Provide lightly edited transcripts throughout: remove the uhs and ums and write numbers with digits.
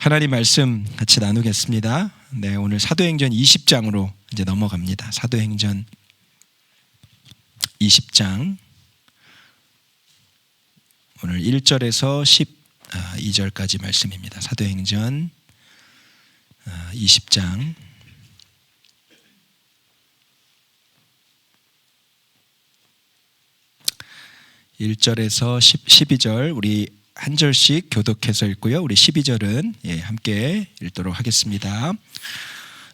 하나님 말씀 같이 나누겠습니다. 네, 오늘 사도행전 20장으로 이제 넘어갑니다. 사도행전 20장 오늘 1절에서 12절까지 말씀입니다. 사도행전 20장 1절에서 12절 우리 한 절씩 교독해서 읽고요. 우리 12절은 함께 읽도록 하겠습니다.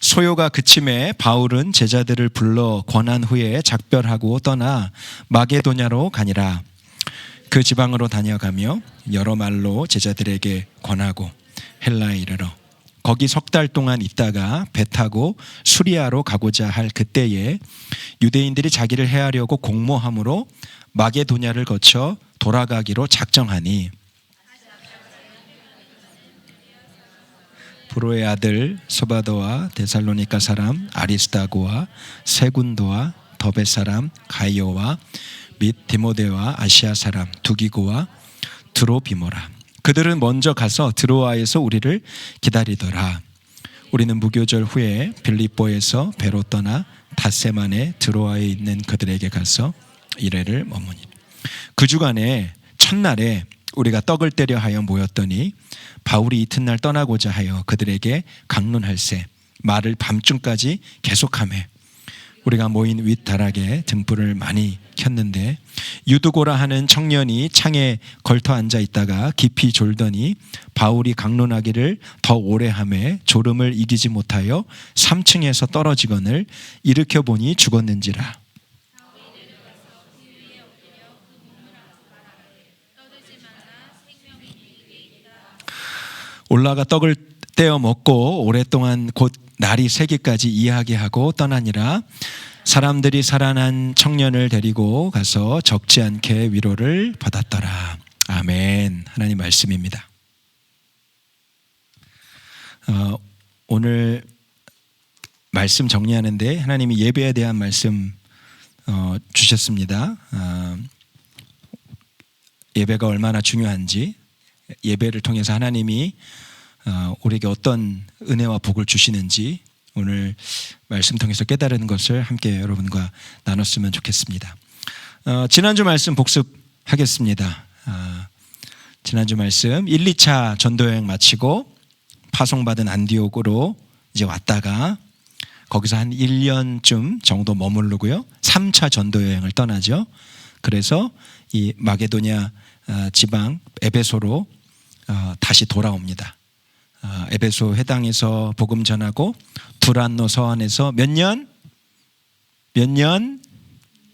소요가 그침에 바울은 제자들을 불러 권한 후에 작별하고 떠나 마게도냐로 가니라. 그 지방으로 다녀가며 여러 말로 제자들에게 권하고 헬라에 이르러 거기 석 달 동안 있다가 배 타고 수리아로 가고자 할 그때에 유대인들이 자기를 해하려고 공모함으로 마게도냐를 거쳐 돌아가기로 작정하니 브로의 아들 소바도와 데살로니가 사람 아리스다고와 세군도와 더베 사람 가이오와 및 디모데와 아시아 사람 두기고와 드로비모라. 그들은 먼저 가서 드로아에서 우리를 기다리더라. 우리는 무교절 후에 빌립보에서 배로 떠나 닷새만에 드로아에 있는 그들에게 가서 이래를 머무니. 그 주간에 첫날에 우리가 떡을 떼려 하여 모였더니 바울이 이튿날 떠나고자 하여 그들에게 강론할세 말을 밤중까지 계속하매 우리가 모인 윗다락에 등불을 많이 켰는데 유두고라 하는 청년이 창에 걸터 앉아 있다가 깊이 졸더니 바울이 강론하기를 더 오래 하매 졸음을 이기지 못하여 3층에서 떨어지거늘 일으켜 보니 죽었는지라. 올라가 떡을 떼어 먹고 오랫동안 곧 날이 새기까지 이야기하고 떠나니라. 사람들이 살아난 청년을 데리고 가서 적지 않게 위로를 받았더라. 아멘. 하나님 말씀입니다. 오늘 말씀 정리하는데 하나님이 예배에 대한 말씀 주셨습니다. 예배가 얼마나 중요한지, 예배를 통해서 하나님이 우리에게 어떤 은혜와 복을 주시는지 오늘 말씀 통해서 깨달은 것을 함께 여러분과 나눴으면 좋겠습니다. 지난주 말씀 복습하겠습니다. 지난주 말씀 1, 2차 전도여행 마치고 파송받은 안디옥으로 이제 왔다가 거기서 한 1년쯤 정도 머무르고요. 3차 전도여행을 떠나죠. 그래서 이 마게도냐 지방 에베소로 다시 돌아옵니다. 에베소 회당에서 복음 전하고 두란노 서안에서 몇 년?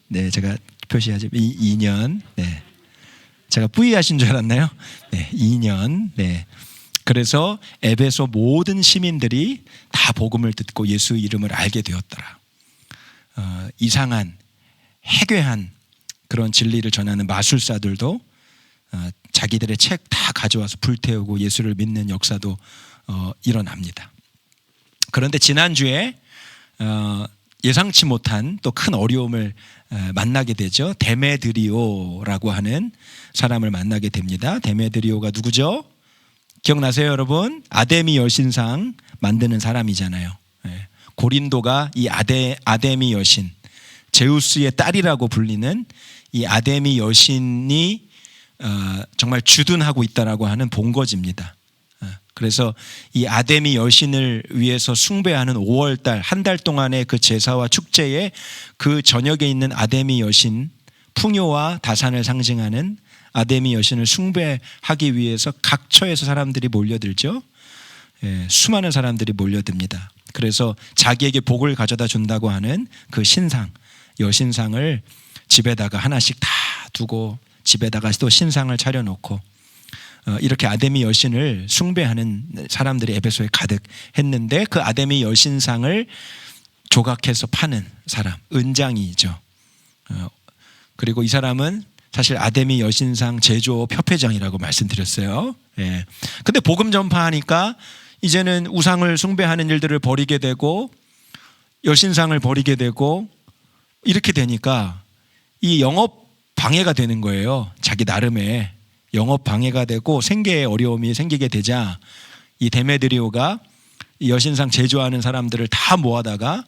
네, 제가 표시하죠. 2년. 네, 제가 뿌이하신 줄 알았나요? 네, 2년. 네, 그래서 에베소 모든 시민들이 다 복음을 듣고 예수 이름을 알게 되었더라. 이상한 해괴한 그런 진리를 전하는 마술사들도 자기들의 책 다 가져와서 불태우고 예수를 믿는 역사도 일어납니다. 그런데 지난주에 예상치 못한 또 큰 어려움을 만나게 되죠. 데메드리오라고 하는 사람을 만나게 됩니다. 데메드리오가 누구죠? 기억나세요, 여러분? 아데미 여신상 만드는 사람이잖아요. 고린도가 이 아데미 여신, 제우스의 딸이라고 불리는 이 아데미 여신이 정말 주둔하고 있다라고 하는 본거지입니다. 그래서 이 아데미 여신을 위해서 숭배하는 5월달 한 달 동안의 그 제사와 축제에 그 저녁에 있는 아데미 여신, 풍요와 다산을 상징하는 아데미 여신을 숭배하기 위해서 각처에서 사람들이 몰려들죠. 수많은 사람들이 몰려듭니다. 그래서 자기에게 복을 가져다 준다고 하는 그 신상, 여신상을 집에다가 하나씩 다 두고 집에다가 또 신상을 차려놓고 이렇게 아데미 여신을 숭배하는 사람들이 에베소에 가득했는데 그 아데미 여신상을 조각해서 파는 사람, 은장이죠. 그리고 이 사람은 사실 아데미 여신상 제조업 협회장이라고 말씀드렸어요. 근데 복음 전파하니까 이제는 우상을 숭배하는 일들을 버리게 되고 여신상을 버리게 되고 이렇게 되니까 이 영업 방해가 되는 거예요. 자기 나름의 영업 방해가 되고 생계에 어려움이 생기게 되자 이 데메드리오가 이 여신상 제조하는 사람들을 다 모아다가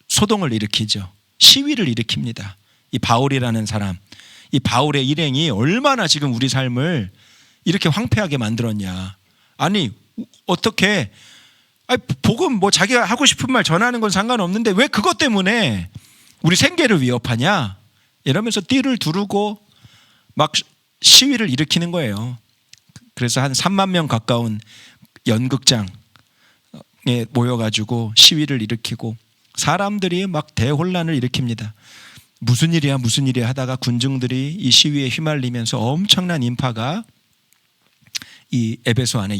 소동을 일으키죠. 시위를 일으킵니다. 이 바울이라는 사람, 이 바울의 일행이 얼마나 지금 우리 삶을 이렇게 황폐하게 만들었냐. 아니 어떻게 복음 뭐 자기가 하고 싶은 말 전하는 건 상관없는데 왜 그것 때문에 우리 생계를 위협하냐 이러면서 띠를 두르고 막 시위를 일으키는 거예요. 그래서 한 3만 명 가까운 연극장에 모여가지고 시위를 일으키고 사람들이 막 대혼란을 일으킵니다. 무슨 일이야 하다가 군중들이 이 시위에 휘말리면서 엄청난 인파가 이 에베소 안에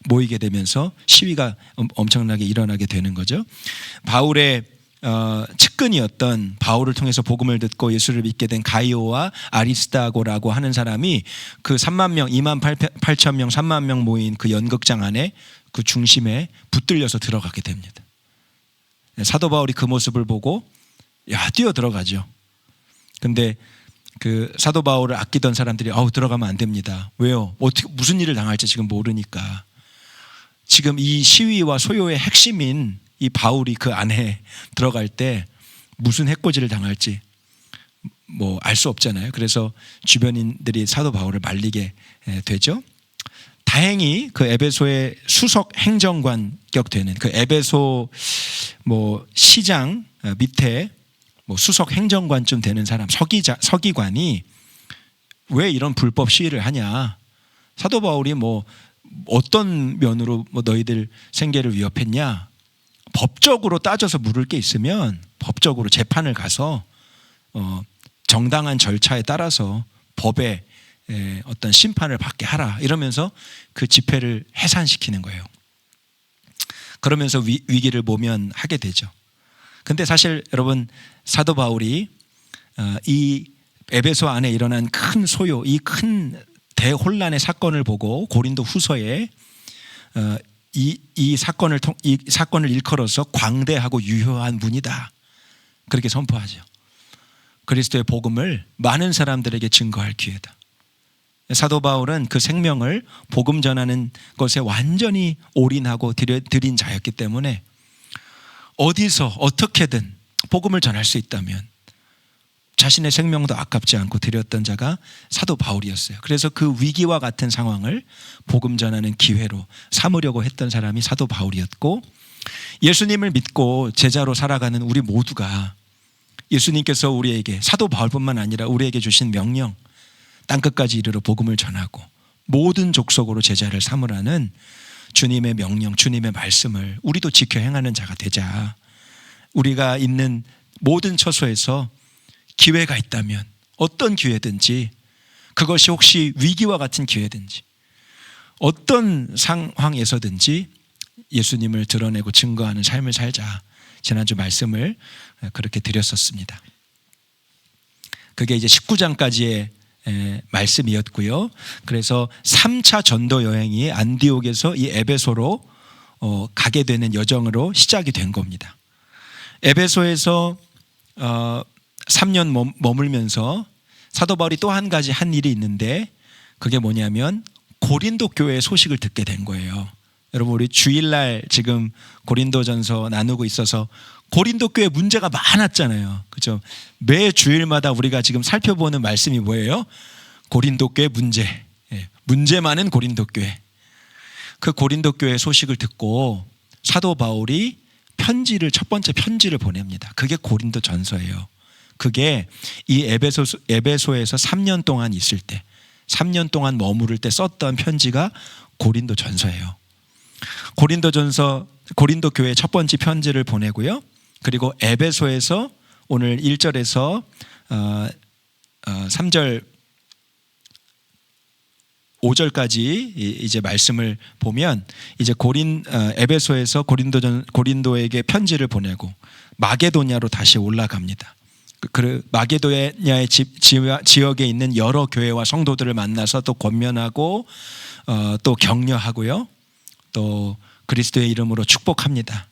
모이게 되면서 시위가 엄청나게 일어나게 되는 거죠. 바울의 측근이었던 바울을 통해서 복음을 듣고 예수를 믿게 된 가이오와 아리스다고라고 하는 사람이 그 3만 명, 2만 8천 명, 3만 명 모인 그 연극장 안에 그 중심에 붙들려서 들어가게 됩니다. 사도 바울이 그 모습을 보고 뛰어 들어가죠. 근데 그 사도 바울을 아끼던 사람들이 들어가면 안 됩니다. 왜요? 어떻게 무슨 일을 당할지 지금 모르니까. 지금 이 시위와 소요의 핵심인 이 바울이 그 안에 들어갈 때 무슨 해코지를 당할지 뭐 알 수 없잖아요. 그래서 주변인들이 사도 바울을 말리게 되죠. 다행히 그 에베소의 수석 행정관격 되는 그 에베소 뭐 시장 밑에 뭐 수석 행정관쯤 되는 사람 서기관이 왜 이런 불법 시위를 하냐. 사도 바울이 뭐 어떤 면으로 뭐 너희들 생계를 위협했냐. 법적으로 따져서 물을 게 있으면 법적으로 재판을 가서 정당한 절차에 따라서 법의 어떤 심판을 받게 하라 이러면서 그 집회를 해산시키는 거예요. 그러면서 위기를 모면하게 되죠. 근데 사실 여러분 사도 바울이 이 에베소 안에 일어난 큰 소요, 이 큰 대혼란의 사건을 보고 고린도 후서에 이 사건을 일컬어서 광대하고 유효한 분이다 그렇게 선포하죠. 그리스도의 복음을 많은 사람들에게 증거할 기회다. 사도 바울은 그 생명을 복음 전하는 것에 완전히 올인하고 드린 자였기 때문에 어디서 어떻게든 복음을 전할 수 있다면 자신의 생명도 아깝지 않고 드렸던 자가 사도 바울이었어요. 그래서 그 위기와 같은 상황을 복음 전하는 기회로 삼으려고 했던 사람이 사도 바울이었고, 예수님을 믿고 제자로 살아가는 우리 모두가 예수님께서 우리에게, 사도 바울뿐만 아니라 우리에게 주신 명령, 땅끝까지 이르러 복음을 전하고 모든 족속으로 제자를 삼으라는 주님의 명령, 주님의 말씀을 우리도 지켜 행하는 자가 되자. 우리가 있는 모든 처소에서 기회가 있다면 어떤 기회든지, 그것이 혹시 위기와 같은 기회든지 어떤 상황에서든지 예수님을 드러내고 증거하는 삶을 살자. 지난주 말씀을 그렇게 드렸었습니다. 그게 이제 19장까지의 말씀이었고요. 그래서 3차 전도 여행이 안디옥에서 이 에베소로 가게 되는 여정으로 시작이 된 겁니다. 에베소에서 3년 머물면서 사도 바울이 또 한 가지 한 일이 있는데, 그게 뭐냐면 고린도 교회의 소식을 듣게 된 거예요. 여러분, 우리 주일날 지금 고린도전서 나누고 있어서 고린도 교회 문제가 많았잖아요. 그렇죠? 매 주일마다 우리가 지금 살펴보는 말씀이 뭐예요? 고린도 교회 문제. 문제 많은 고린도 교회. 그 고린도 교회 소식을 듣고 사도 바울이 첫 번째 편지를 보냅니다. 그게 고린도전서예요. 그게 이 에베소에서 3년 동안 있을 때, 3년 동안 머무를 때 썼던 편지가 고린도전서예요. 고린도 교회 첫 번째 편지를 보내고요. 그리고 에베소에서 오늘 1절에서 3절 5절까지 이제 말씀을 보면, 이제 에베소에서 고린도에게 편지를 보내고 마게도냐로 다시 올라갑니다. 그 마게도냐의 지역에 있는 여러 교회와 성도들을 만나서 또 권면하고 또 격려하고요. 또 그리스도의 이름으로 축복합니다.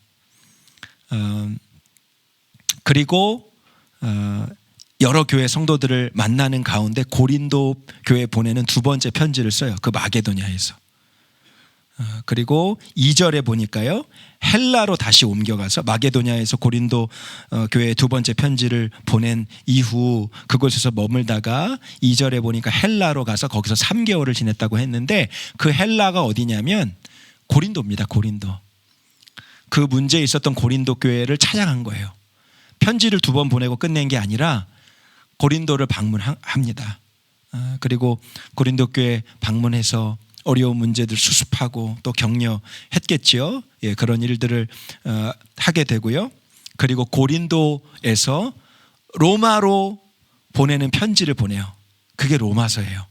그리고 여러 교회 성도들을 만나는 가운데 고린도 교회에 보내는 두 번째 편지를 써요. 그 마게도냐에서. 그리고 2절에 보니까요, 헬라로 다시 옮겨가서 마게도냐에서 고린도 교회에 두 번째 편지를 보낸 이후 그곳에서 머물다가 2절에 보니까 헬라로 가서 거기서 3개월을 지냈다고 했는데, 그 헬라가 어디냐면 고린도입니다. 고린도. 그 문제에 있었던 고린도 교회를 찾아간 거예요. 편지를 2번 보내고 끝낸 게 아니라 고린도를 방문합니다. 그리고 고린도 교회 방문해서 어려운 문제들 수습하고 또 격려했겠지요. 예, 그런 일들을 하게 되고요. 그리고 고린도에서 로마로 보내는 편지를 보내요. 그게 로마서예요.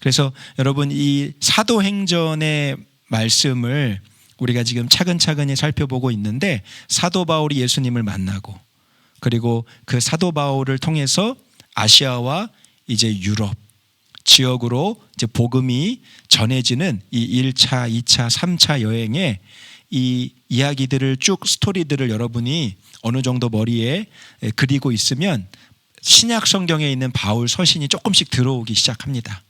그래서 여러분, 이 사도행전의 말씀을 우리가 지금 차근차근히 살펴보고 있는데, 사도 바울이 예수님을 만나고, 그리고 그 사도 바울을 통해서 아시아와 이제 유럽 지역으로 이제 복음이 전해지는 이 1차, 2차, 3차 여행에 이 이야기들을 쭉, 스토리들을 여러분이 어느 정도 머리에 그리고 있으면 신약 성경에 있는 바울 서신이 조금씩 들어오기 시작합니다.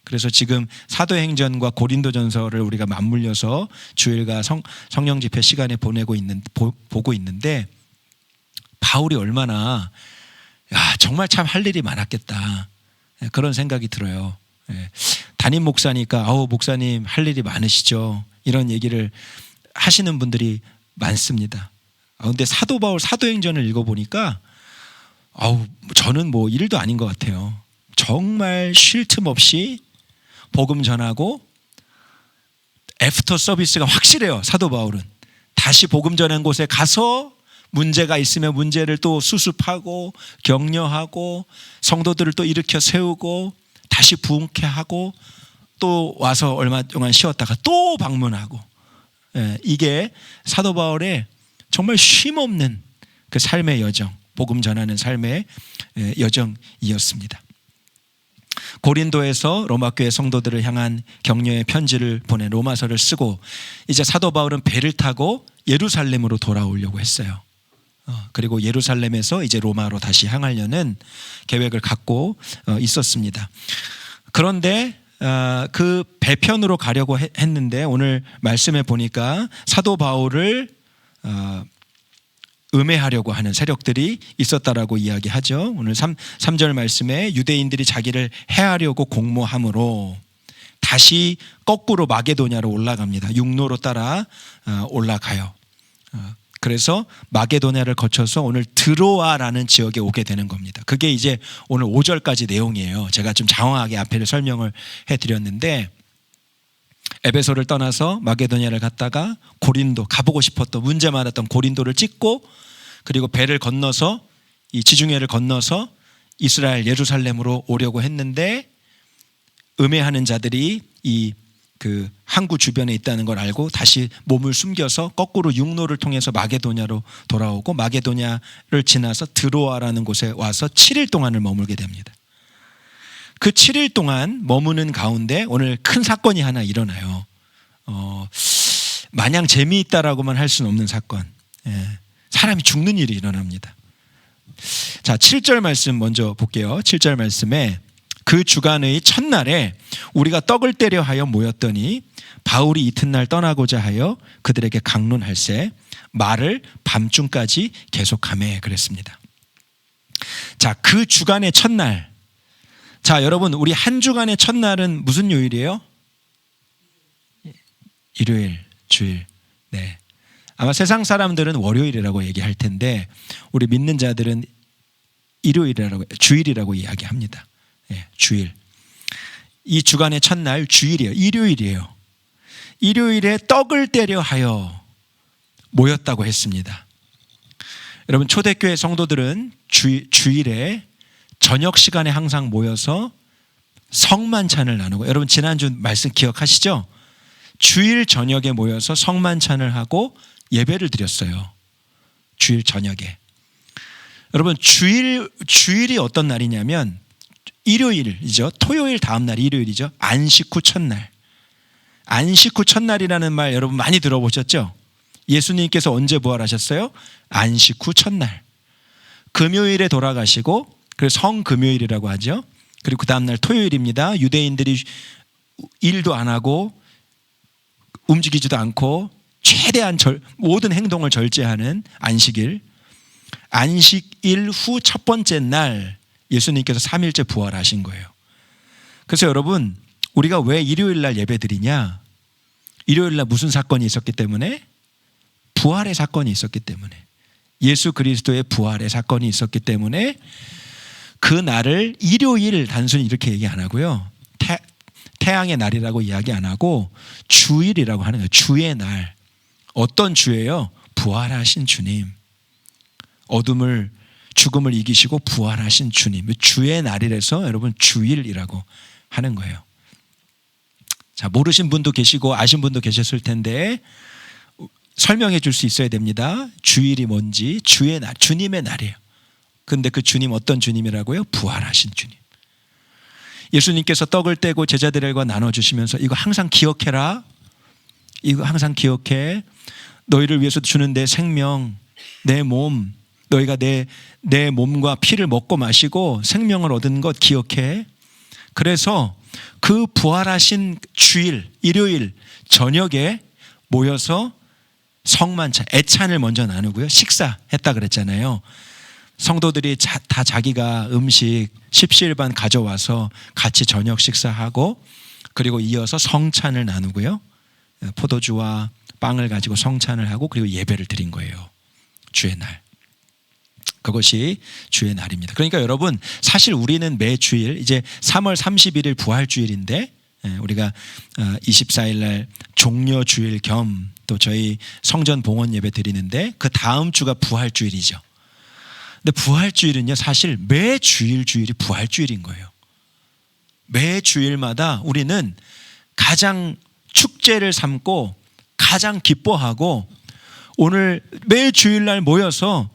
그래서 지금 사도행전과 고린도전서를 우리가 맞물려서 주일과 성령 집회 시간에 보고 있는데, 바울이 얼마나 정말 참 할 일이 많았겠다, 그런 생각이 들어요. 담임 목사니까 목사님 할 일이 많으시죠, 이런 얘기를 하시는 분들이 많습니다. 근데 사도 바울 사도행전을 읽어보니까 저는 뭐 일도 아닌 것 같아요. 정말 쉴 틈 없이 복음 전하고 애프터 서비스가 확실해요. 사도 바울은 다시 복음 전한 곳에 가서 문제가 있으면 문제를 또 수습하고 격려하고 성도들을 또 일으켜 세우고 다시 부흥케 하고 또 와서 얼마 동안 쉬었다가 또 방문하고, 이게 사도 바울의 정말 쉼없는 그 삶의 여정, 복음 전하는 삶의 여정이었습니다. 고린도에서 로마 교회 성도들을 향한 격려의 편지를 보낸 로마서를 쓰고, 이제 사도 바울은 배를 타고 예루살렘으로 돌아오려고 했어요. 그리고 예루살렘에서 이제 로마로 다시 향하려는 계획을 갖고 있었습니다. 그런데 그 배편으로 가려고 했는데, 오늘 말씀에 보니까 사도 바울을 음해하려고 하는 세력들이 있었다라고 이야기하죠. 오늘 3절 말씀에 유대인들이 자기를 해하려고 공모함으로 다시 거꾸로 마게도냐로 올라갑니다. 육로로 따라 올라가요. 그래서 마게도냐를 거쳐서 오늘 드로아라는 지역에 오게 되는 겁니다. 그게 이제 오늘 5절까지 내용이에요. 제가 좀 장황하게 앞에를 설명을 해드렸는데, 에베소를 떠나서 마게도냐를 갔다가 고린도, 가보고 싶었던, 문제 많았던 고린도를 찍고, 그리고 배를 건너서 이 지중해를 건너서 이스라엘 예루살렘으로 오려고 했는데, 음해하는 자들이 이 그 항구 주변에 있다는 걸 알고 다시 몸을 숨겨서 거꾸로 육로를 통해서 마게도냐로 돌아오고, 마게도냐를 지나서 드로아라는 곳에 와서 7일 동안을 머물게 됩니다. 그 7일 동안 머무는 가운데 오늘 큰 사건이 하나 일어나요. 마냥 재미있다라고만 할 수는 없는 사건. 사람이 죽는 일이 일어납니다. 자, 7절 말씀 먼저 볼게요. 7절 말씀에 그 주간의 첫날에 우리가 떡을 떼려 하여 모였더니 바울이 이튿날 떠나고자 하여 그들에게 강론할세 말을 밤중까지 계속하매 그랬습니다. 자, 그 주간의 첫날. 자, 여러분, 우리 한 주간의 첫날은 무슨 요일이에요? 일요일, 주일. 네. 아마 세상 사람들은 월요일이라고 얘기할 텐데, 우리 믿는 자들은 일요일이라고, 주일이라고 이야기합니다. 주일. 이 주간의 첫날 주일이에요. 일요일이에요. 일요일에 떡을 떼려 하여 모였다고 했습니다. 여러분, 초대교회 성도들은 주일에 저녁 시간에 항상 모여서 성만찬을 나누고, 여러분 지난주 말씀 기억하시죠? 주일 저녁에 모여서 성만찬을 하고 예배를 드렸어요. 주일 저녁에. 여러분, 주일이 어떤 날이냐면 일요일이죠. 토요일 다음 날 일요일이죠. 안식 후 첫날. 안식 후 첫날이라는 말 여러분 많이 들어보셨죠? 예수님께서 언제 부활하셨어요? 안식 후 첫날. 금요일에 돌아가시고, 그래서 성금요일이라고 하죠. 그리고 그 다음 날 토요일입니다. 유대인들이 일도 안 하고 움직이지도 않고 최대한 모든 행동을 절제하는 안식일. 안식일 후 첫 번째 날 예수님께서 3일째 부활하신 거예요. 그래서 여러분, 우리가 왜 일요일 날 예배 드리냐? 일요일 날 무슨 사건이 있었기 때문에? 부활의 사건이 있었기 때문에. 예수 그리스도의 부활의 사건이 있었기 때문에 그 날을 일요일 단순히 이렇게 얘기 안 하고요. 태양의 날이라고 이야기 안 하고 주일이라고 하는 거예요. 주의 날. 어떤 주예요? 부활하신 주님. 죽음을 이기시고 부활하신 주님. 주의 날이라서 여러분 주일이라고 하는 거예요. 자, 모르신 분도 계시고 아신 분도 계셨을 텐데 설명해 줄 수 있어야 됩니다. 주일이 뭔지. 주의 날, 주님의 날이에요. 근데 그 주님 어떤 주님이라고요? 부활하신 주님. 예수님께서 떡을 떼고 제자들과 나눠주시면서 이거 항상 기억해라. 이거 항상 기억해. 너희를 위해서 주는 내 생명, 내 몸, 너희가 내 몸과 피를 먹고 마시고 생명을 얻은 것 기억해. 그래서 그 부활하신 주일, 일요일 저녁에 모여서 성만찬, 애찬을 먼저 나누고요. 식사했다 그랬잖아요. 성도들이 다 자기가 음식 십시일반 가져와서 같이 저녁 식사하고 그리고 이어서 성찬을 나누고요. 포도주와 빵을 가지고 성찬을 하고 그리고 예배를 드린 거예요. 주의 날. 그것이 주의 날입니다. 그러니까 여러분, 사실 우리는 매주일 이제 3월 31일 부활주일인데 우리가 24일 날 종려주일 겸 또 저희 성전 봉헌 예배 드리는데 그 다음 주가 부활주일이죠. 근데 부활주일은요, 사실 매 주일이 부활주일인 거예요. 매 주일마다 우리는 가장 축제를 삼고 가장 기뻐하고 오늘 매 주일날 모여서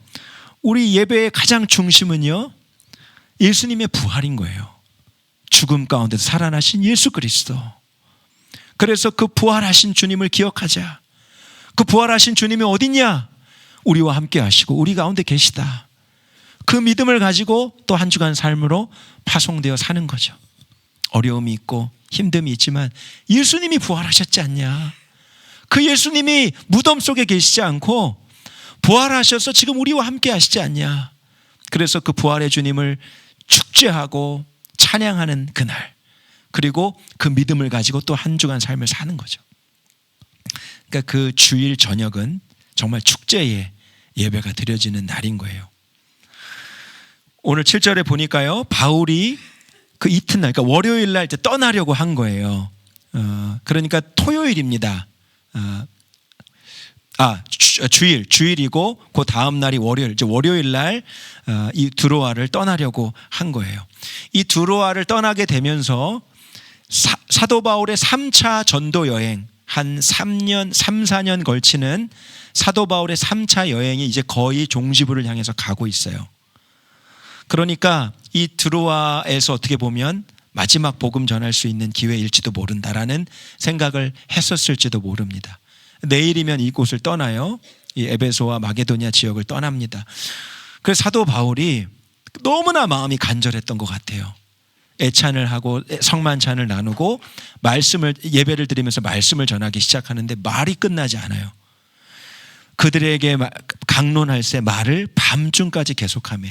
우리 예배의 가장 중심은요, 예수님의 부활인 거예요. 죽음 가운데서 살아나신 예수 그리스도. 그래서 그 부활하신 주님을 기억하자. 그 부활하신 주님이 어딨냐? 우리와 함께 하시고 우리 가운데 계시다. 그 믿음을 가지고 또 한 주간 삶으로 파송되어 사는 거죠. 어려움이 있고 힘듦이 있지만 예수님이 부활하셨지 않냐? 그 예수님이 무덤 속에 계시지 않고 부활하셔서 지금 우리와 함께 하시지 않냐? 그래서 그 부활의 주님을 축제하고 찬양하는 그날, 그리고 그 믿음을 가지고 또 한 주간 삶을 사는 거죠. 그러니까 그 주일 저녁은 정말 축제의 예배가 드려지는 날인 거예요. 오늘 7절에 보니까요, 바울이 그 이튿날, 그러니까 월요일 날 이제 떠나려고 한 거예요. 그러니까 토요일입니다. 주일이고 그 다음 날이 월요일, 이제 월요일 날 이 드로아를 떠나려고 한 거예요. 이 드로아를 떠나게 되면서 사도 바울의 3차 전도 여행, 한 3-4년 걸치는 사도 바울의 3차 여행이 이제 거의 종지부를 향해서 가고 있어요. 그러니까 이 드로아에서 어떻게 보면 마지막 복음 전할 수 있는 기회일지도 모른다라는 생각을 했었을지도 모릅니다. 내일이면 이곳을 떠나요. 이 에베소와 마게도니아 지역을 떠납니다. 그래서 사도 바울이 너무나 마음이 간절했던 것 같아요. 애찬을 하고 성만찬을 나누고 예배를 드리면서 말씀을 전하기 시작하는데 말이 끝나지 않아요. 그들에게 강론할 새 말을 밤중까지 계속하며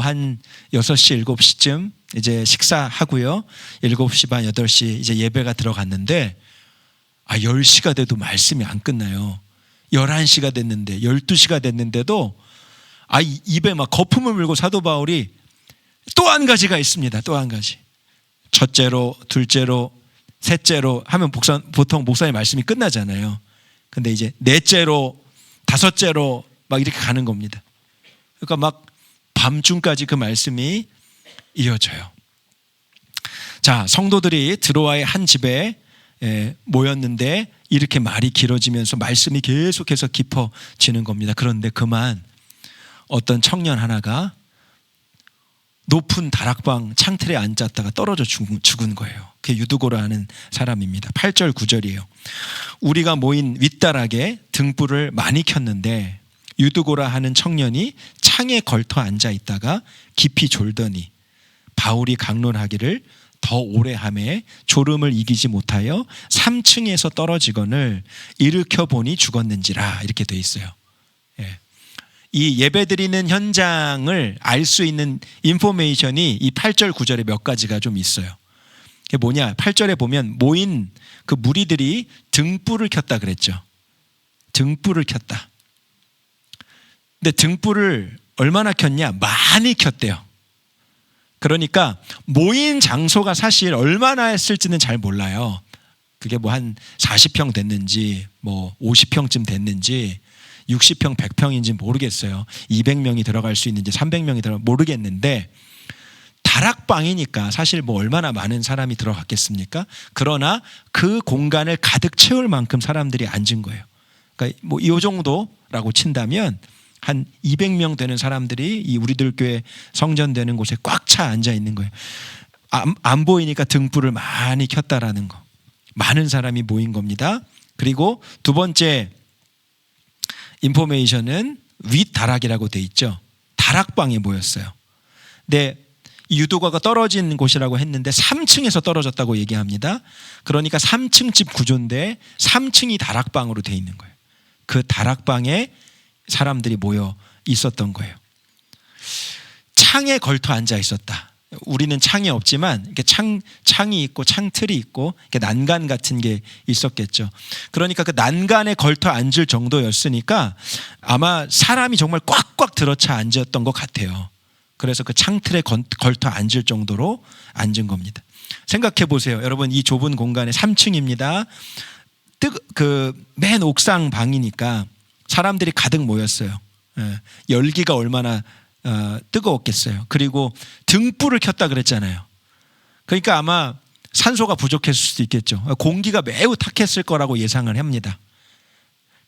한 6시, 7시쯤 이제 식사하고요. 7시 반, 8시 이제 예배가 들어갔는데 10시가 돼도 말씀이 안 끝나요. 11시가 됐는데 12시가 됐는데도 입에 막 거품을 물고 사도 바울이 또 한 가지가 있습니다. 또 한 가지. 첫째로, 둘째로, 셋째로 하면 보통 목사의 말씀이 끝나잖아요. 근데 이제 넷째로, 다섯째로 막 이렇게 가는 겁니다. 그러니까 막 밤중까지 그 말씀이 이어져요. 자, 성도들이 드로아의 한 집에 모였는데 이렇게 말이 길어지면서 말씀이 계속해서 깊어지는 겁니다. 그런데 그만 어떤 청년 하나가 높은 다락방 창틀에 앉았다가 떨어져 죽은 거예요. 그게 유두고라 하는 사람입니다. 8절 9절이에요. 우리가 모인 윗다락에 등불을 많이 켰는데 유두고라 하는 청년이 창에 걸터 앉아 있다가 깊이 졸더니 바울이 강론하기를 더 오래 하매 졸음을 이기지 못하여 3층에서 떨어지거늘 일으켜 보니 죽었는지라 이렇게 돼 있어요. 예. 이 예배드리는 현장을 알 수 있는 인포메이션이 이 8절 9절에 몇 가지가 좀 있어요. 그게 뭐냐? 8절에 보면 모인 그 무리들이 등불을 켰다 그랬죠. 등불을 켰다. 근데 등불을 얼마나 켰냐? 많이 켰대요. 그러니까 모인 장소가 사실 얼마나 했을지는 잘 몰라요. 그게 뭐 한 40평 됐는지 뭐 50평쯤 됐는지 60평 100평인지 모르겠어요. 200명이 들어갈 수 있는지 300명이 들어갈 모르겠는데 다락방이니까 사실 뭐 얼마나 많은 사람이 들어갔겠습니까? 그러나 그 공간을 가득 채울 만큼 사람들이 앉은 거예요. 그러니까 뭐 이 정도라고 친다면 한 200명 되는 사람들이 이 우리들 교회 성전되는 곳에 꽉 차 앉아 있는 거예요. 안 보이니까 등불을 많이 켰다라는 거. 많은 사람이 모인 겁니다. 그리고 두 번째 인포메이션은 윗다락이라고 돼 있죠. 다락방에 모였어요. 근데 유도가가 떨어진 곳이라고 했는데 3층에서 떨어졌다고 얘기합니다. 그러니까 3층 집 구조인데 3층이 다락방으로 돼 있는 거예요. 그 다락방에 사람들이 모여 있었던 거예요. 창에 걸터 앉아 있었다. 우리는 창이 없지만 이렇게 창이 있고 창틀이 있고 이렇게 난간 같은 게 있었겠죠. 그러니까 그 난간에 걸터 앉을 정도였으니까 아마 사람이 정말 꽉꽉 들어차 앉았던 것 같아요. 그래서 그 창틀에 걸터 앉을 정도로 앉은 겁니다. 생각해 보세요. 여러분 이 좁은 공간에 3층입니다. 맨 옥상 방이니까 사람들이 가득 모였어요. 열기가 얼마나 뜨거웠겠어요. 그리고 등불을 켰다 그랬잖아요. 그러니까 아마 산소가 부족했을 수도 있겠죠. 공기가 매우 탁했을 거라고 예상을 합니다.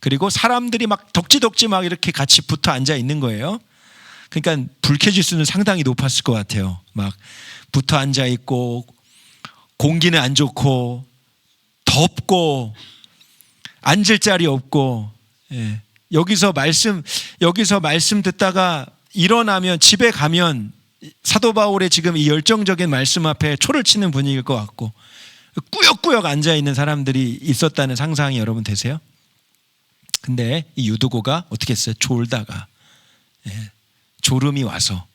그리고 사람들이 막 덕지덕지 막 이렇게 같이 붙어 앉아 있는 거예요. 그러니까 불쾌지수는 상당히 높았을 것 같아요. 막 붙어 앉아 있고 공기는 안 좋고 덥고 앉을 자리 없고 여기서 말씀 듣다가 일어나면 집에 가면 사도 바울의 지금 이 열정적인 말씀 앞에 초를 치는 분위기일 것 같고 꾸역꾸역 앉아 있는 사람들이 있었다는 상상이 여러분 되세요? 근데 이 유두고가 어떻게 했어요? 졸다가 졸음이 와서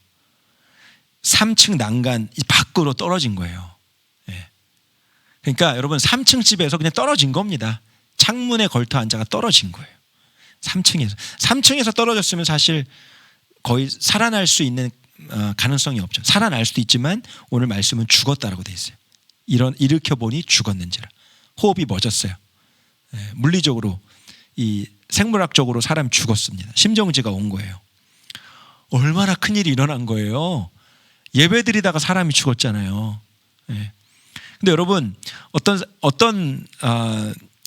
3층 난간 밖으로 떨어진 거예요. 그러니까 여러분 3층 집에서 그냥 떨어진 겁니다. 창문에 걸터 앉아가 떨어진 거예요. 3층에서 떨어졌으면 사실 거의 살아날 수 있는 가능성이 없죠. 살아날 수도 있지만 오늘 말씀은 죽었다라고 돼 있어요. 일으켜 보니 죽었는지라. 호흡이 멎었어요. 물리적으로 이 생물학적으로 사람이 죽었습니다. 심정지가 온 거예요. 얼마나 큰일이 일어난 거예요. 예배드리다가 사람이 죽었잖아요. 근데 여러분 어떤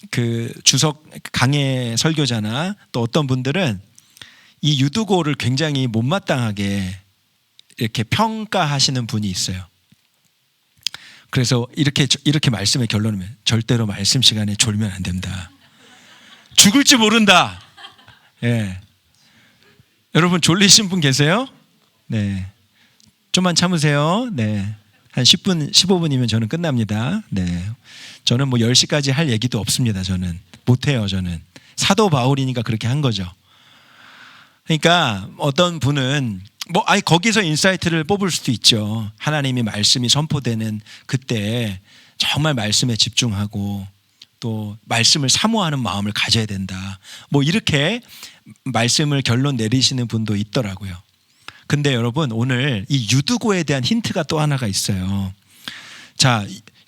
그 주석 강해 설교자나 또 어떤 분들은 이 유두고를 굉장히 못마땅하게 이렇게 평가하시는 분이 있어요. 그래서 이렇게 말씀의 결론이면 절대로 말씀 시간에 졸면 안 된다. 죽을지 모른다. 여러분 졸리신 분 계세요? 네. 좀만 참으세요. 네. 한 10분, 15분이면 저는 끝납니다. 네. 저는 뭐 10시까지 할 얘기도 없습니다. 저는 못해요. 저는 사도 바울이니까 그렇게 한 거죠. 그러니까 어떤 분은 거기서 인사이트를 뽑을 수도 있죠. 하나님이 말씀이 선포되는 그때 정말 말씀에 집중하고 또 말씀을 사모하는 마음을 가져야 된다. 뭐 이렇게 말씀을 결론 내리시는 분도 있더라고요. 근데 여러분 오늘 이 유두고에 대한 힌트가 또 하나가 있어요. 자,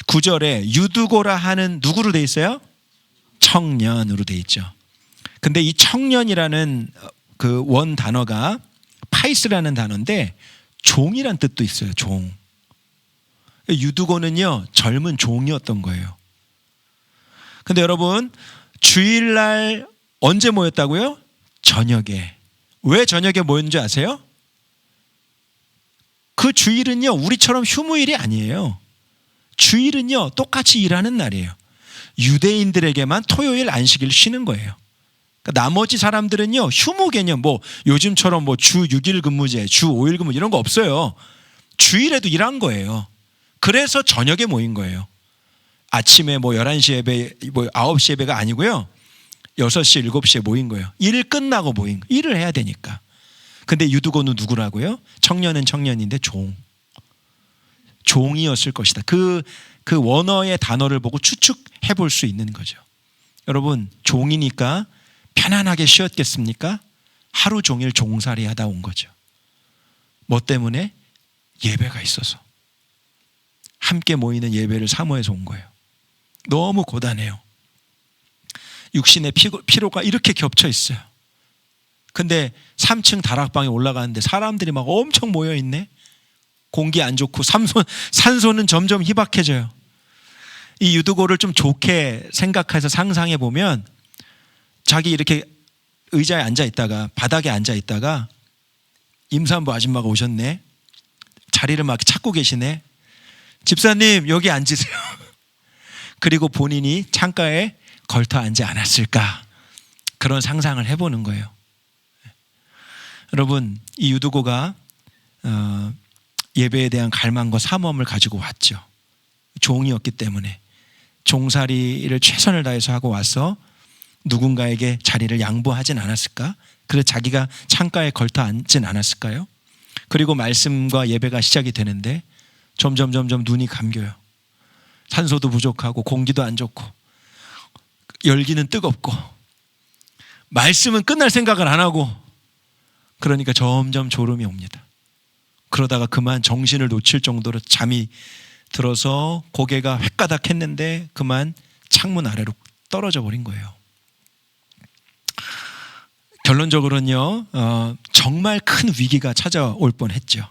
9절에 유두고라 하는 누구로 돼 있어요? 청년으로 돼 있죠. 근데 이 청년이라는 그 원 단어가 파이스라는 단어인데 종이란 뜻도 있어요. 종. 유두고는요 젊은 종이었던 거예요. 근데 여러분 주일날 언제 모였다고요? 저녁에. 왜 저녁에 모였는지 아세요? 그 주일은요 우리처럼 휴무일이 아니에요. 주일은요 똑같이 일하는 날이에요. 유대인들에게만 토요일 안식일 쉬는 거예요. 그러니까 나머지 사람들은요 휴무 개념 요즘처럼 주 6일 근무제, 주 5일 근무 이런 거 없어요. 주일에도 일한 거예요. 그래서 저녁에 모인 거예요. 아침에 뭐 11시 예배, 뭐 9시 예배가 아니고요. 6시, 7시에 모인 거예요. 일 끝나고 모인 거예요. 일을 해야 되니까. 근데 유두고는 누구라고요? 청년은 청년인데 종이었을 것이다. 그 원어의 단어를 보고 추측해 볼 수 있는 거죠. 여러분, 종이니까 편안하게 쉬었겠습니까? 하루 종일 종살이 하다 온 거죠. 뭐 때문에? 예배가 있어서. 함께 모이는 예배를 사모해서 온 거예요. 너무 고단해요. 육신의 피로가 이렇게 겹쳐 있어요. 근데 3층 다락방에 올라가는데 사람들이 막 엄청 모여 있네. 공기 안 좋고 산소는 점점 희박해져요. 이 유두고를 좀 좋게 생각해서 상상해 보면 자기 이렇게 의자에 앉아 있다가 바닥에 앉아 있다가 임산부 아줌마가 오셨네. 자리를 막 찾고 계시네. 집사님 여기 앉으세요. 그리고 본인이 창가에 걸터 앉지 않았을까. 그런 상상을 해보는 거예요. 여러분, 이 유두고가 예배에 대한 갈망과 사모함을 가지고 왔죠. 종이었기 때문에 종살이를 최선을 다해서 하고 와서 누군가에게 자리를 양보하진 않았을까? 그래서 자기가 창가에 걸터 앉진 않았을까요? 그리고 말씀과 예배가 시작이 되는데 점점 눈이 감겨요. 산소도 부족하고 공기도 안 좋고 열기는 뜨겁고 말씀은 끝날 생각을 안 하고 그러니까 점점 졸음이 옵니다. 그러다가 그만 정신을 놓칠 정도로 잠이 들어서 고개가 획가닥했는데 그만 창문 아래로 떨어져 버린 거예요. 결론적으로는요, 정말 큰 위기가 찾아올 뻔했죠.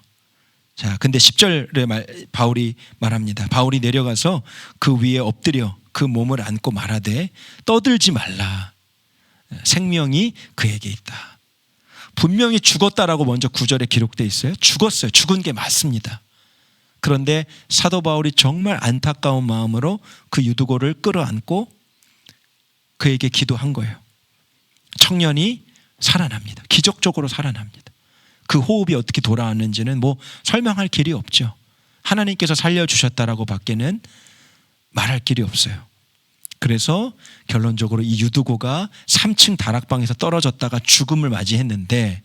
자, 근데 10절에 바울이 말합니다. 바울이 내려가서 그 위에 엎드려 그 몸을 안고 말하되 떠들지 말라. 생명이 그에게 있다. 분명히 죽었다라고 먼저 9절에 기록되어 있어요. 죽었어요. 죽은 게 맞습니다. 그런데 사도 바울이 정말 안타까운 마음으로 그 유두고를 끌어안고 그에게 기도한 거예요. 청년이 살아납니다. 기적적으로 살아납니다. 그 호흡이 어떻게 돌아왔는지는 뭐 설명할 길이 없죠. 하나님께서 살려주셨다라고 밖에는 말할 길이 없어요. 그래서 결론적으로 이 유두고가 3층 다락방에서 떨어졌다가 죽음을 맞이했는데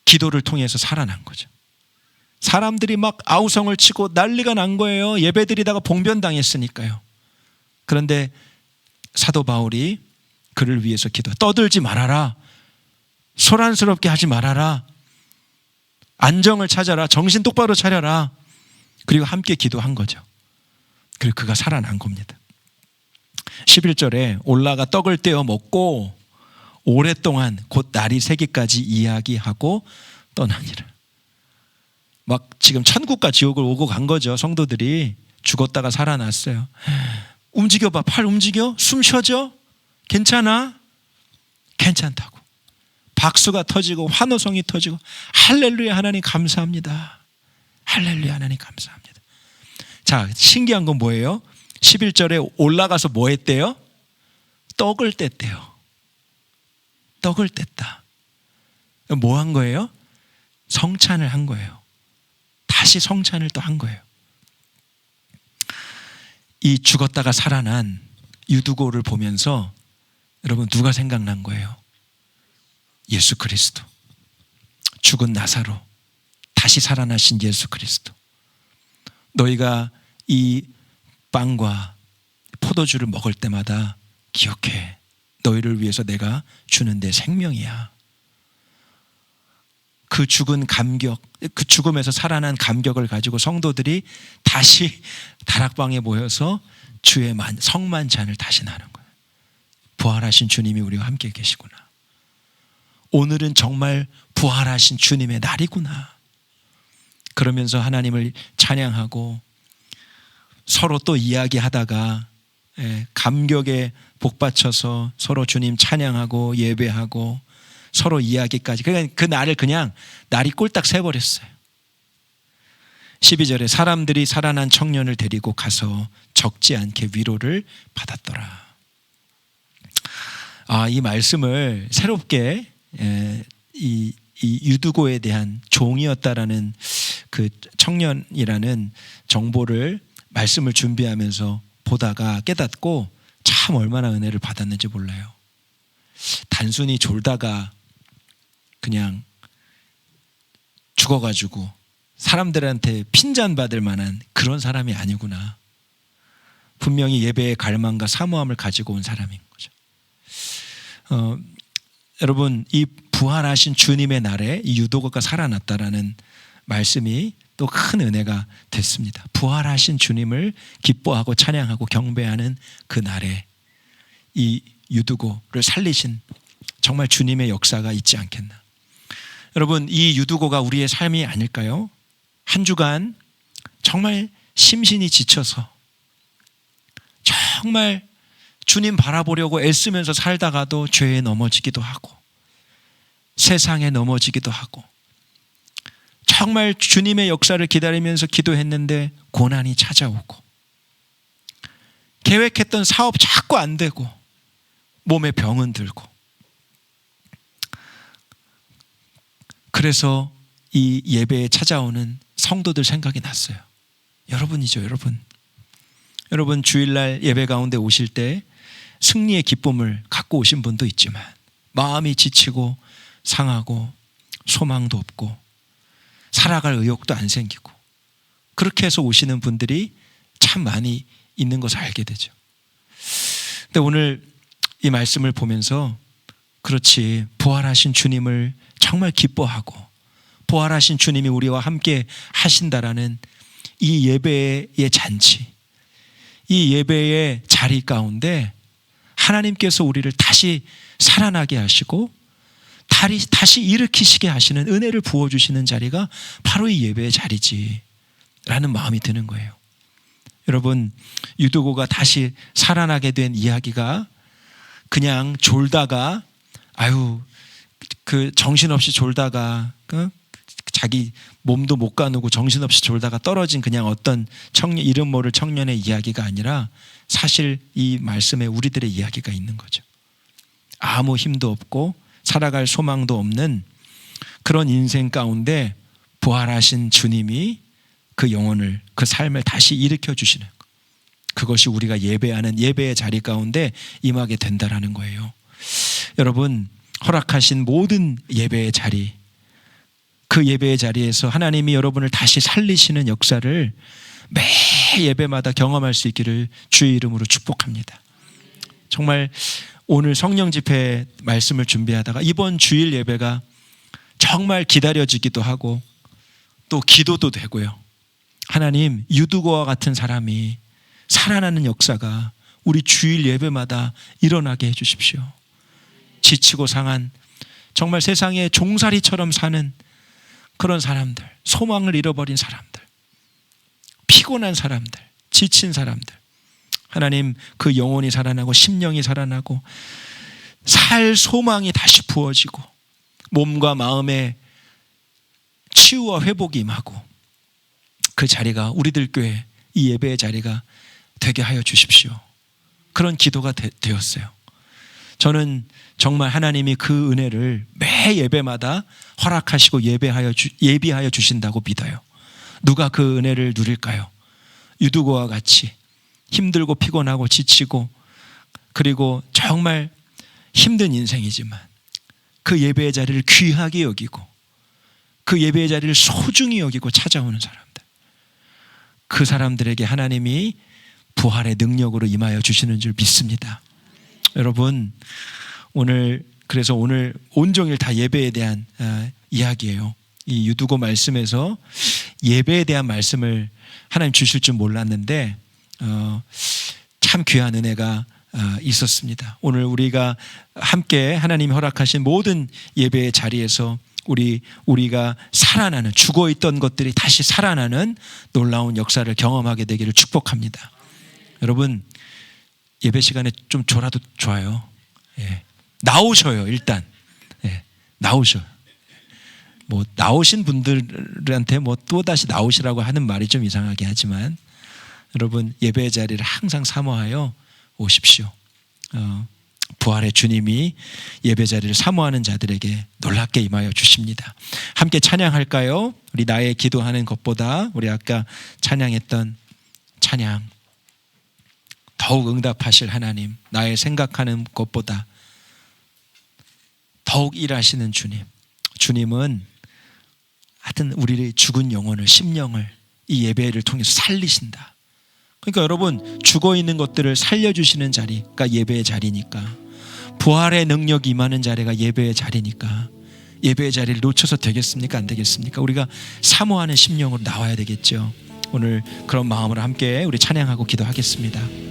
기도를 통해서 살아난 거죠. 사람들이 막 아우성을 치고 난리가 난 거예요. 예배드리다가 봉변당했으니까요. 그런데 사도 바울이 그를 위해서 떠들지 말아라. 소란스럽게 하지 말아라. 안정을 찾아라. 정신 똑바로 차려라. 그리고 함께 기도한 거죠. 그리고 그가 살아난 겁니다. 11절에 올라가 떡을 떼어 먹고 오랫동안 곧 날이 새기까지 이야기하고 떠나니라. 막 지금 천국과 지옥을 오고 간 거죠. 성도들이 죽었다가 살아났어요. 움직여봐. 팔 움직여. 숨 쉬어져. 괜찮아? 괜찮다고. 박수가 터지고 환호성이 터지고 할렐루야 하나님 감사합니다. 할렐루야 하나님 감사합니다. 자, 신기한 건 뭐예요? 11절에 올라가서 뭐 했대요? 떡을 뗐대요. 떡을 뗐다. 뭐 한 거예요? 성찬을 한 거예요. 다시 성찬을 또 한 거예요. 이 죽었다가 살아난 유두고를 보면서 여러분 누가 생각난 거예요? 예수 그리스도. 죽은 나사로 다시 살아나신 예수 그리스도. 너희가 이 빵과 포도주를 먹을 때마다 기억해. 너희를 위해서 내가 주는 내 생명이야. 그 죽은 감격, 그 죽음에서 살아난 감격을 가지고 성도들이 다시 다락방에 모여서 주의 성만찬을 다시 나눈 거예요. 부활하신 주님이 우리와 함께 계시구나. 오늘은 정말 부활하신 주님의 날이구나. 그러면서 하나님을 찬양하고 서로 또 이야기하다가 감격에 복받쳐서 서로 주님 찬양하고 예배하고 서로 이야기까지. 그러니까 그 날을 그냥 날이 꼴딱 새버렸어요. 12절에 사람들이 살아난 청년을 데리고 가서 적지 않게 위로를 받았더라. 이 말씀을 새롭게 이 유두고에 대한 종이었다라는 그 청년이라는 정보를 말씀을 준비하면서 보다가 깨닫고 참 얼마나 은혜를 받았는지 몰라요. 단순히 졸다가 그냥 죽어가지고 사람들한테 핀잔받을 만한 그런 사람이 아니구나. 분명히 예배의 갈망과 사모함을 가지고 온 사람인 거죠. 여러분, 이 부활하신 주님의 날에 이 유도고가 살아났다라는 말씀이 또 큰 은혜가 됐습니다. 부활하신 주님을 기뻐하고 찬양하고 경배하는 그 날에 이 유두고를 살리신 정말 주님의 역사가 있지 않겠나. 여러분, 이 유두고가 우리의 삶이 아닐까요? 한 주간 정말 심신이 지쳐서 정말 주님 바라보려고 애쓰면서 살다가도 죄에 넘어지기도 하고 세상에 넘어지기도 하고 정말 주님의 역사를 기다리면서 기도했는데 고난이 찾아오고 계획했던 사업 자꾸 안 되고 몸에 병은 들고 그래서 이 예배에 찾아오는 성도들 생각이 났어요. 여러분이죠, 여러분. 여러분 주일날 예배 가운데 오실 때 승리의 기쁨을 갖고 오신 분도 있지만 마음이 지치고 상하고 소망도 없고 살아갈 의욕도 안 생기고 그렇게 해서 오시는 분들이 참 많이 있는 것을 알게 되죠. 근데 오늘 이 말씀을 보면서 그렇지, 부활하신 주님을 정말 기뻐하고 부활하신 주님이 우리와 함께 하신다라는 이 예배의 잔치, 이 예배의 자리 가운데 하나님께서 우리를 다시 살아나게 하시고 다시 일으키시게 하시는 은혜를 부어주시는 자리가 바로 이 예배의 자리지 라는 마음이 드는 거예요. 여러분, 유두고가 다시 살아나게 된 이야기가 그냥 졸다가 정신없이 졸다가 자기 몸도 못 가누고 정신없이 졸다가 떨어진 그냥 어떤 이름 모를 청년의 이야기가 아니라 사실 이 말씀에 우리들의 이야기가 있는 거죠. 아무 힘도 없고 살아갈 소망도 없는 그런 인생 가운데 부활하신 주님이 그 영혼을, 그 삶을 다시 일으켜 주시는 것. 그것이 우리가 예배하는 예배의 자리 가운데 임하게 된다라는 거예요. 여러분, 허락하신 모든 예배의 자리, 그 예배의 자리에서 하나님이 여러분을 다시 살리시는 역사를 매 예배마다 경험할 수 있기를 주의 이름으로 축복합니다. 정말 오늘 성령 집회 말씀을 준비하다가 이번 주일 예배가 정말 기다려지기도 하고 또 기도도 되고요. 하나님, 유두고와 같은 사람이 살아나는 역사가 우리 주일 예배마다 일어나게 해주십시오. 지치고 상한 정말 세상에 종살이처럼 사는 그런 사람들, 소망을 잃어버린 사람들, 피곤한 사람들, 지친 사람들, 하나님 그 영혼이 살아나고 심령이 살아나고 살 소망이 다시 부어지고 몸과 마음의 치유와 회복이 임하고 그 자리가 우리들 교회 이 예배의 자리가 되게 하여 주십시오. 그런 기도가 되었어요. 저는 정말 하나님이 그 은혜를 매 예배마다 허락하시고 예비하여 주신다고 믿어요. 누가 그 은혜를 누릴까요? 유두고와 같이 힘들고 피곤하고 지치고 그리고 정말 힘든 인생이지만 그 예배의 자리를 귀하게 여기고 그 예배의 자리를 소중히 여기고 찾아오는 사람들, 그 사람들에게 하나님이 부활의 능력으로 임하여 주시는 줄 믿습니다. 여러분, 그래서 오늘 온종일 다 예배에 대한 이야기예요. 이 유두고 말씀에서 예배에 대한 말씀을 하나님 주실 줄 몰랐는데 참 귀한 은혜가 있었습니다. 오늘 우리가 함께 하나님이 허락하신 모든 예배의 자리에서 우리가 살아나는, 죽어있던 것들이 다시 살아나는 놀라운 역사를 경험하게 되기를 축복합니다. 여러분, 예배 시간에 좀 졸아도 좋아요. 예. 나오셔요. 일단 나오셔요. 나오신 분들한테 또 다시 나오시라고 하는 말이 좀 이상하게 하지만 여러분, 예배의 자리를 항상 사모하여 오십시오. 부활의 주님이 예배 자리를 사모하는 자들에게 놀랍게 임하여 주십니다. 함께 찬양할까요? 우리 나의 기도하는 것보다 우리 아까 찬양했던 찬양, 더욱 응답하실 하나님, 나의 생각하는 것보다 더욱 일하시는 주님. 주님은 하여튼 우리의 죽은 영혼을, 심령을 이 예배를 통해서 살리신다. 그러니까 여러분, 죽어있는 것들을 살려주시는 자리가 예배의 자리니까, 부활의 능력이 임하는 자리가 예배의 자리니까, 예배의 자리를 놓쳐서 되겠습니까? 안 되겠습니까? 우리가 사모하는 심령으로 나와야 되겠죠. 오늘 그런 마음으로 함께 우리 찬양하고 기도하겠습니다.